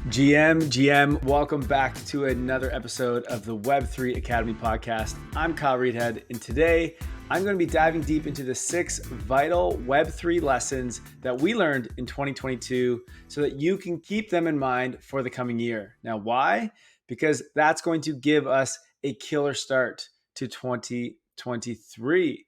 GM, welcome back to another episode of the Web3 Academy podcast. I'm Kyle Reedhead, and today I'm going to be diving deep into the 6 vital Web3 lessons that we learned in 2022 so that you can keep them in mind for the coming year. Now, why? Because that's going to give us a killer start to 2023.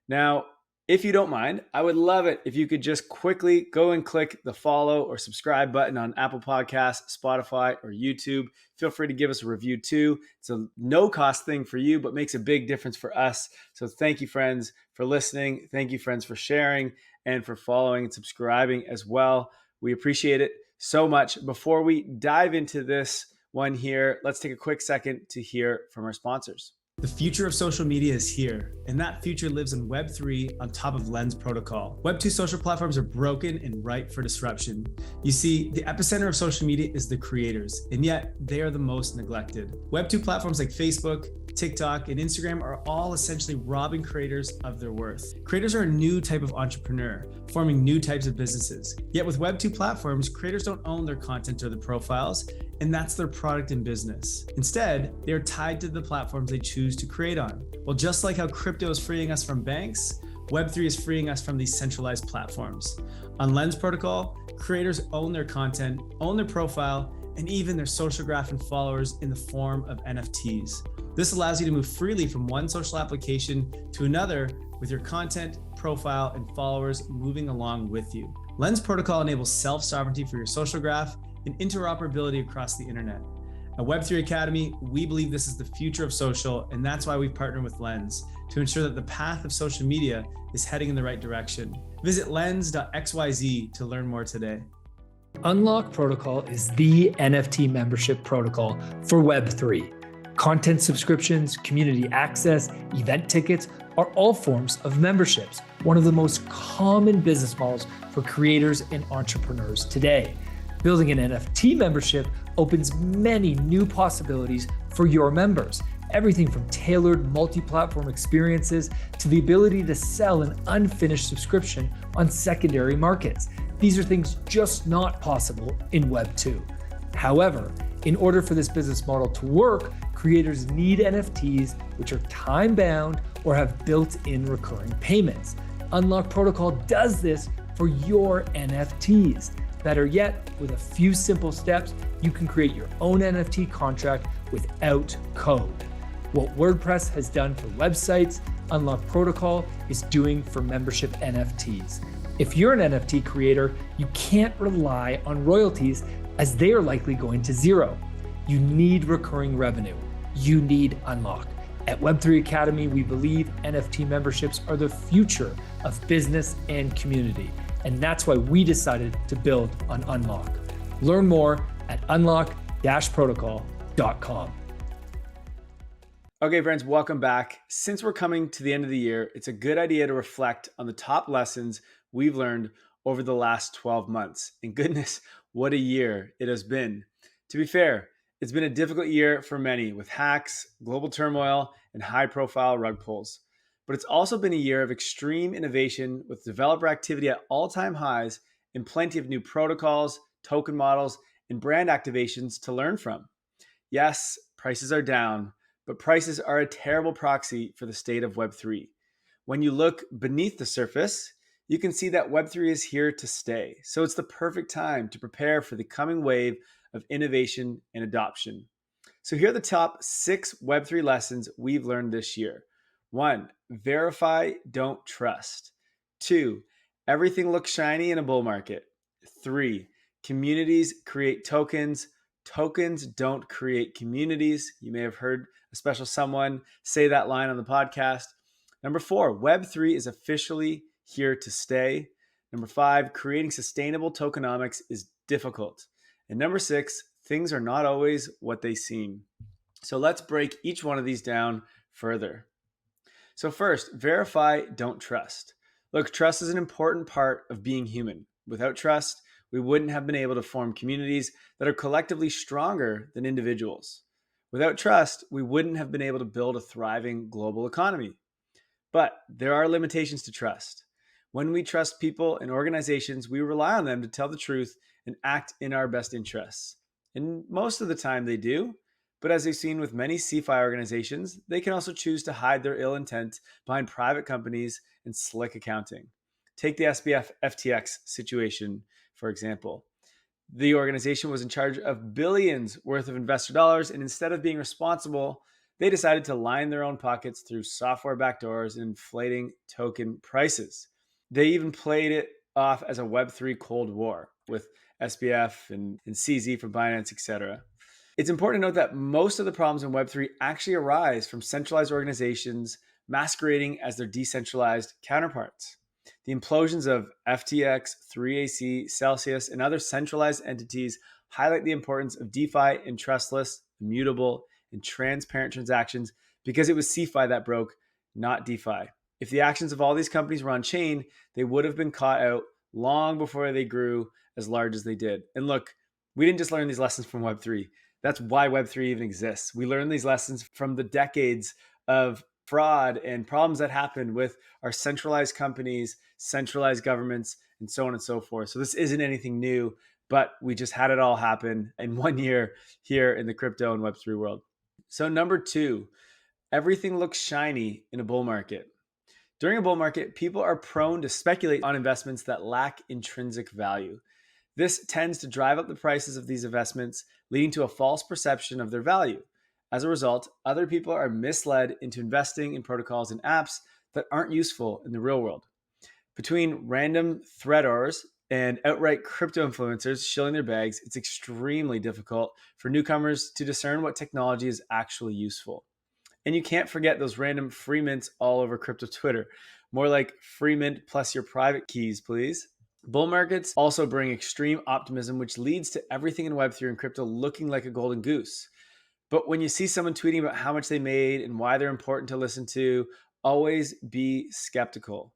Now, if you don't mind, I would love it if you could just quickly go and click the follow or subscribe button on Apple Podcasts, Spotify, or YouTube. Feel free to give us a review too. It's a no-cost thing for you, but makes a big difference for us. So thank you, friends, for listening. Thank you, friends, for sharing and for following and subscribing as well. We appreciate it so much. Before we dive into this one here, let's take a quick second to hear from our sponsors. The future of social media is here, and that future lives in Web3 on top of Lens protocol. Web2 social platforms are broken and ripe for disruption. You see, the epicenter of social media is the creators, and yet they are the most neglected. Web2 platforms like Facebook, TikTok, and Instagram are all essentially robbing creators of their worth. Creators are a new type of entrepreneur, forming new types of businesses. Yet with Web2 platforms, creators don't own their content or their profiles, and that's their product and business. Instead, they are tied to the platforms they choose to create on. Well, just like how crypto is freeing us from banks, Web3 is freeing us from these centralized platforms. On Lens protocol, creators own their content, own their profile, and even their social graph and followers in the form of NFTs. This allows you to move freely from one social application to another with your content, profile, and followers moving along with you. Lens protocol enables self-sovereignty for your social graph and interoperability across the internet. At Web3 Academy, we believe this is the future of social, and that's why we've partnered with Lens to ensure that the path of social media is heading in the right direction. Visit lens.xyz to learn more today. Unlock Protocol is the NFT membership protocol for Web3. Content subscriptions, community access, event tickets are all forms of memberships, one of the most common business models for creators and entrepreneurs today. Building an NFT membership opens many new possibilities for your members. Everything from tailored multi-platform experiences to the ability to sell an unfinished subscription on secondary markets. These are things just not possible in Web 2. However, in order for this business model to work, creators need NFTs which are time-bound or have built-in recurring payments. Unlock Protocol does this for your NFTs. Better yet, with a few simple steps, you can create your own NFT contract without code. What WordPress has done for websites, Unlock Protocol is doing for membership NFTs. If you're an NFT creator, you can't rely on royalties as they are likely going to zero. You need recurring revenue. You need Unlock. At Web3 Academy, we believe NFT memberships are the future of business and community. And that's why we decided to build on Unlock. Learn more at unlock-protocol.com. Okay, friends, welcome back. Since we're coming to the end of the year, it's a good idea to reflect on the top lessons we've learned over the last 12 months. And goodness, what a year it has been. To be fair, it's been a difficult year for many with hacks, global turmoil, and high-profile rug pulls. But it's also been a year of extreme innovation with developer activity at all-time highs and plenty of new protocols, token models, and brand activations to learn from. Yes, prices are down, but prices are a terrible proxy for the state of Web3. When you look beneath the surface, you can see that Web3 is here to stay. So it's the perfect time to prepare for the coming wave of innovation and adoption. So here are the top 6 Web3 lessons we've learned this year. 1, verify, don't trust. 2, everything looks shiny in a bull market. 3, communities create tokens. Tokens don't create communities. You may have heard a special someone say that line on the podcast. Number 4, Web3 is officially here to stay. Number 5, creating sustainable tokenomics is difficult. And number 6, things are not always what they seem. So let's break each one of these down further. So first, verify, don't trust. Look, trust is an important part of being human. Without trust, we wouldn't have been able to form communities that are collectively stronger than individuals. Without trust, we wouldn't have been able to build a thriving global economy. But there are limitations to trust. When we trust people and organizations, we rely on them to tell the truth and act in our best interests. And most of the time they do. But as we've seen with many CeFi organizations, they can also choose to hide their ill intent behind private companies and slick accounting. Take the SBF FTX situation, for example. The organization was in charge of billions worth of investor dollars, and instead of being responsible, they decided to line their own pockets through software backdoors and inflating token prices. They even played it off as a Web3 Cold War with SBF and CZ from Binance, etc. It's important to note that most of the problems in Web3 actually arise from centralized organizations masquerading as their decentralized counterparts. The implosions of FTX, 3AC, Celsius, and other centralized entities highlight the importance of DeFi and trustless, immutable, and transparent transactions because it was CeFi that broke, not DeFi. If the actions of all these companies were on chain, they would have been caught out long before they grew as large as they did. And look, we didn't just learn these lessons from Web3. That's why Web3 even exists. We learn these lessons from the decades of fraud and problems that happened with our centralized companies, centralized governments, and so on and so forth. So this isn't anything new, but we just had it all happen in 1 year here in the crypto and Web3 world. So number 2, everything looks shiny in a bull market. During a bull market, people are prone to speculate on investments that lack intrinsic value. This tends to drive up the prices of these investments, leading to a false perception of their value. As a result, other people are misled into investing in protocols and apps that aren't useful in the real world. Between random threaders and outright crypto influencers shilling their bags, it's extremely difficult for newcomers to discern what technology is actually useful. And you can't forget those random free mints all over crypto Twitter. More like free mint plus your private keys, please. Bull markets also bring extreme optimism, which leads to everything in Web3 and crypto looking like a golden goose. But when you see someone tweeting about how much they made and why they're important to listen to, always be skeptical.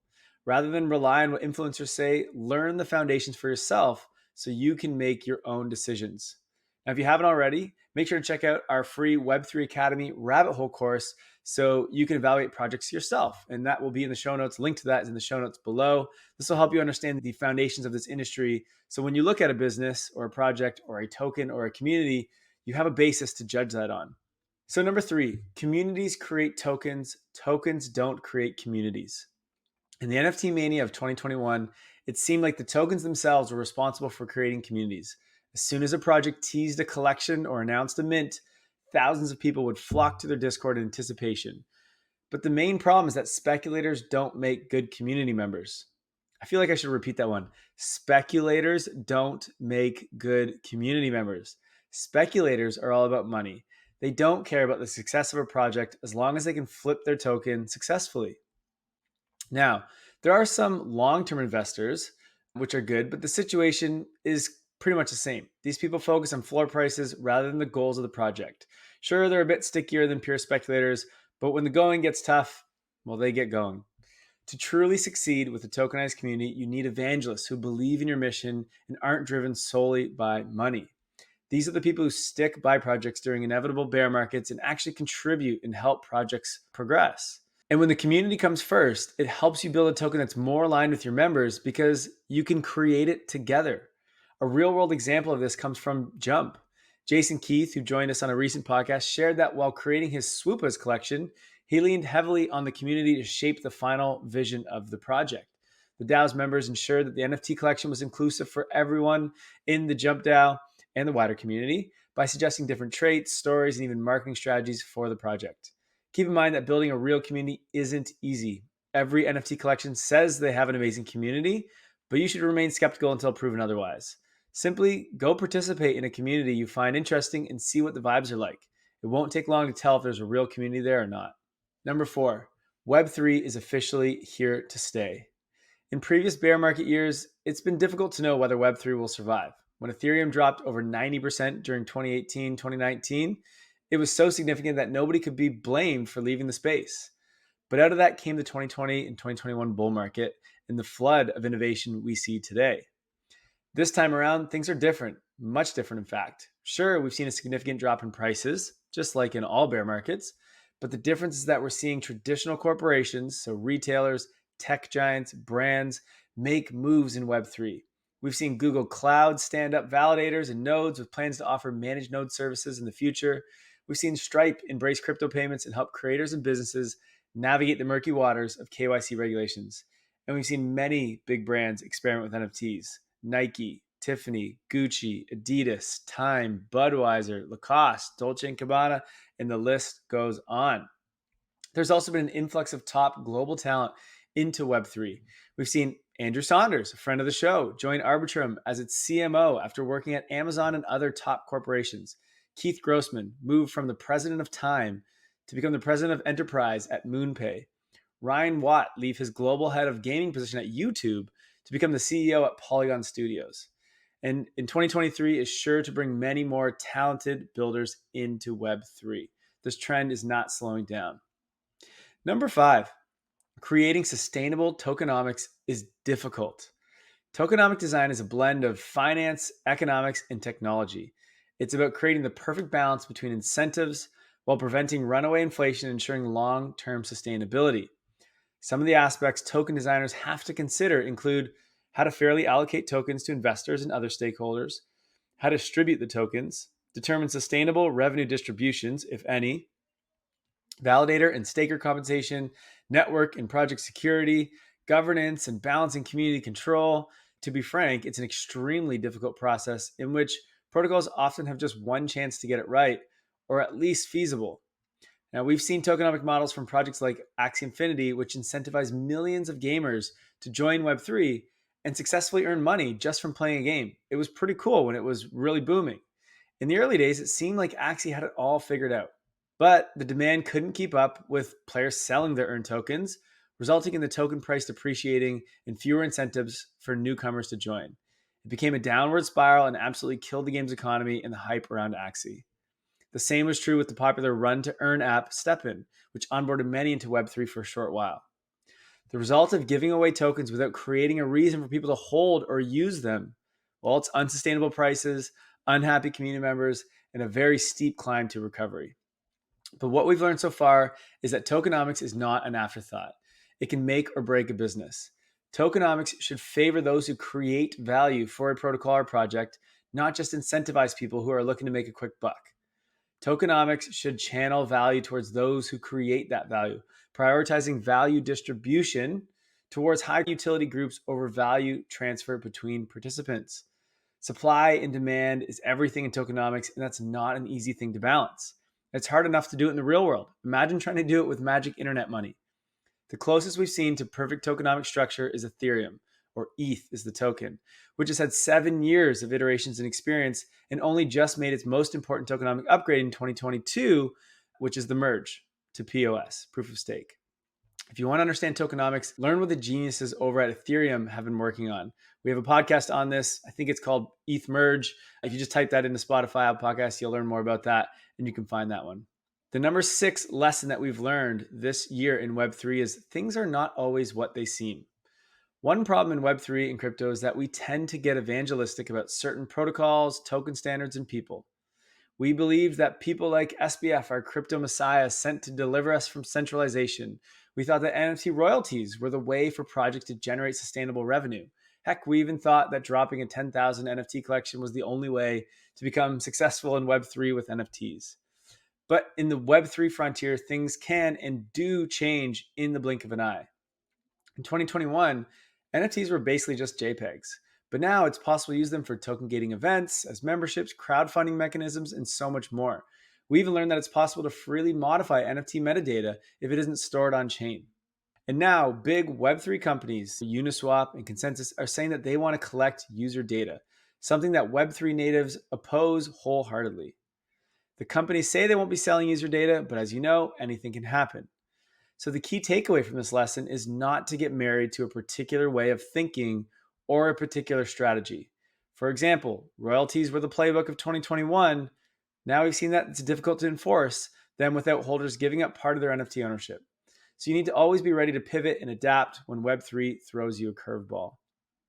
Rather than rely on what influencers say, learn the foundations for yourself so you can make your own decisions. Now, if you haven't already, make sure to check out our free Web3 Academy rabbit hole course so you can evaluate projects yourself. And that will be in the show notes. Link to that is in the show notes below. This will help you understand the foundations of this industry. So when you look at a business or a project or a token or a community, you have a basis to judge that on. So number 3, communities create tokens. Tokens don't create communities. In the NFT mania of 2021, it seemed like the tokens themselves were responsible for creating communities. As soon as a project teased a collection or announced a mint, thousands of people would flock to their Discord in anticipation. But the main problem is that speculators don't make good community members. I feel like I should repeat that one. Speculators don't make good community members. Speculators are all about money. They don't care about the success of a project as long as they can flip their token successfully. Now, there are some long-term investors, which are good, but the situation is pretty much the same. These people focus on floor prices rather than the goals of the project. Sure, they're a bit stickier than pure speculators, but when the going gets tough, well, they get going. To truly succeed with the tokenized community, you need evangelists who believe in your mission and aren't driven solely by money. These are the people who stick by projects during inevitable bear markets and actually contribute and help projects progress. And when the community comes first, it helps you build a token that's more aligned with your members because you can create it together. A real world example of this comes from Jump. Jason Keith, who joined us on a recent podcast, shared that while creating his Swoopas collection, he leaned heavily on the community to shape the final vision of the project. The DAO's members ensured that the NFT collection was inclusive for everyone in the Jump DAO and the wider community by suggesting different traits, stories, and even marketing strategies for the project. Keep in mind that building a real community isn't easy. Every NFT collection says they have an amazing community, but you should remain skeptical until proven otherwise. Simply go participate in a community you find interesting and see what the vibes are like. It won't take long to tell if there's a real community there or not. Number 4, Web3 is officially here to stay. In previous bear market years, it's been difficult to know whether Web3 will survive. When Ethereum dropped over 90% during 2018, 2019, it was so significant that nobody could be blamed for leaving the space. But out of that came the 2020 and 2021 bull market and the flood of innovation we see today. This time around, things are different, much different in fact. Sure, we've seen a significant drop in prices, just like in all bear markets, but the difference is that we're seeing traditional corporations, so retailers, tech giants, brands, make moves in Web3. We've seen Google Cloud stand up validators and nodes with plans to offer managed node services in the future. We've seen Stripe embrace crypto payments and help creators and businesses navigate the murky waters of KYC regulations. And we've seen many big brands experiment with NFTs. Nike, Tiffany, Gucci, Adidas, Time, Budweiser, Lacoste, Dolce & Gabbana, and the list goes on. There's also been an influx of top global talent into Web3. We've seen Andrew Saunders, a friend of the show, join Arbitrum as its CMO after working at Amazon and other top corporations. Keith Grossman moved from the president of Time to become the president of enterprise at MoonPay. Ryan Watt leave his global head of gaming position at YouTube to become the CEO at Polygon Studios. And in 2023 is sure to bring many more talented builders into Web3. This trend is not slowing down. Number 5, creating sustainable tokenomics is difficult. Tokenomic design is a blend of finance, economics, and technology. It's about creating the perfect balance between incentives while preventing runaway inflation and ensuring long-term sustainability. Some of the aspects token designers have to consider include how to fairly allocate tokens to investors and other stakeholders, how to distribute the tokens, determine sustainable revenue distributions, if any, validator and staker compensation, network and project security, governance, and balancing community control. To be frank, it's an extremely difficult process in which protocols often have just one chance to get it right, or at least feasible. Now, we've seen tokenomic models from projects like Axie Infinity, which incentivize millions of gamers to join Web3 and successfully earn money just from playing a game. It was pretty cool when it was really booming. In the early days, it seemed like Axie had it all figured out. But the demand couldn't keep up with players selling their earned tokens, resulting in the token price depreciating and fewer incentives for newcomers to join. It became a downward spiral and absolutely killed the game's economy and the hype around Axie. The same was true with the popular run-to-earn app StepN, which onboarded many into Web3 for a short while. The result of giving away tokens without creating a reason for people to hold or use them, well, it's unsustainable prices, unhappy community members, and a very steep climb to recovery. But what we've learned so far is that tokenomics is not an afterthought. It can make or break a business. Tokenomics should favor those who create value for a protocol or project, not just incentivize people who are looking to make a quick buck. Tokenomics should channel value towards those who create that value, prioritizing value distribution towards high utility groups over value transfer between participants. Supply and demand is everything in tokenomics, and that's not an easy thing to balance. It's hard enough to do it in the real world. Imagine trying to do it with magic internet money. The closest we've seen to perfect tokenomic structure is Ethereum, or ETH is the token, which has had 7 years of iterations and experience and only just made its most important tokenomic upgrade in 2022, which is the merge to POS, proof of stake. If you want to understand tokenomics, learn what the geniuses over at Ethereum have been working on. We have a podcast on this. I think it's called ETH Merge. If you just type that into Spotify Apple Podcasts, you'll learn more about that, and you can find that one. The number 6 lesson that we've learned this year in Web3 is things are not always what they seem. One problem in Web3 and crypto is that we tend to get evangelistic about certain protocols, token standards, and people. We believe that people like SBF are crypto messiahs sent to deliver us from centralization. We thought that NFT royalties were the way for projects to generate sustainable revenue. Heck, we even thought that dropping a 10,000 NFT collection was the only way to become successful in Web3 with NFTs. But in the Web3 frontier, things can and do change in the blink of an eye. In 2021, NFTs were basically just JPEGs, but now it's possible to use them for token gating events, as memberships, crowdfunding mechanisms, and so much more. We even learned that it's possible to freely modify NFT metadata if it isn't stored on chain. And now big Web3 companies, Uniswap and Consensus, are saying that they want to collect user data, something that Web3 natives oppose wholeheartedly. The companies say they won't be selling user data, but as you know, anything can happen. So the key takeaway from this lesson is not to get married to a particular way of thinking or a particular strategy. For example, royalties were the playbook of 2021. Now we've seen that it's difficult to enforce them without holders giving up part of their NFT ownership. So you need to always be ready to pivot and adapt when Web3 throws you a curveball.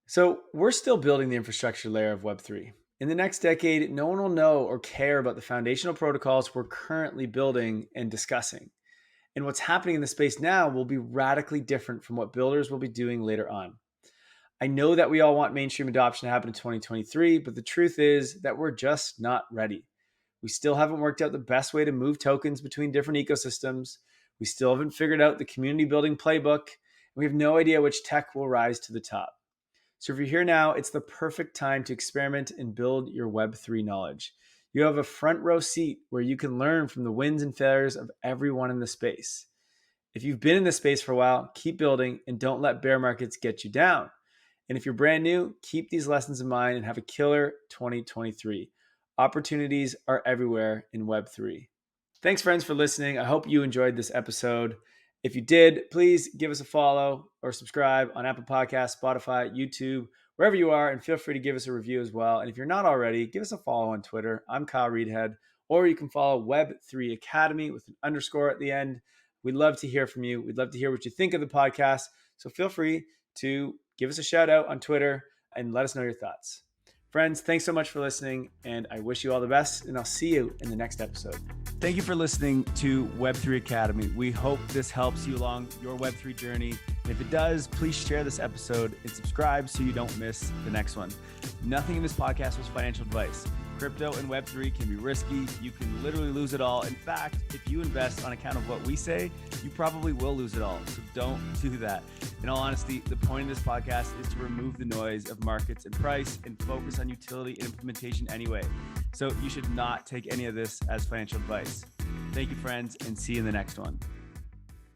So we're still building the infrastructure layer of Web3. In the next decade, no one will know or care about the foundational protocols we're currently building and discussing. And what's happening in the space now will be radically different from what builders will be doing later on. I know that we all want mainstream adoption to happen in 2023, but the truth is that we're just not ready. We still haven't worked out the best way to move tokens between different ecosystems. We still haven't figured out the community building playbook. And we have no idea which tech will rise to the top. So if you're here now, it's the perfect time to experiment and build your Web3 knowledge. You have a front row seat where you can learn from the wins and failures of everyone in the space. If you've been in this space for a while, keep building and don't let bear markets get you down. And if you're brand new, keep these lessons in mind and have a killer 2023. Opportunities are everywhere in Web3. Thanks, friends, for listening. I hope you enjoyed this episode. If you did, please give us a follow or subscribe on Apple Podcasts, Spotify, YouTube, wherever you are, and feel free to give us a review as well. And if you're not already, give us a follow on Twitter. I'm Kyle Reedhead, or you can follow Web3 Academy with an underscore at the end. We'd love to hear from you. We'd love to hear what you think of the podcast. So feel free to give us a shout out on Twitter and let us know your thoughts. Friends, thanks so much for listening, and I wish you all the best, and I'll see you in the next episode. Thank you for listening to Web3 Academy. We hope this helps you along your Web3 journey. And if it does, please share this episode and subscribe so you don't miss the next one. Nothing in this podcast was financial advice. Crypto and Web3 can be risky. You can literally lose it all. In fact, if you invest on account of what we say, you probably will lose it all. So don't do that. In all honesty, the point of this podcast is to remove the noise of markets and price and focus on utility and implementation anyway. So you should not take any of this as financial advice. Thank you, friends, and see you in the next one.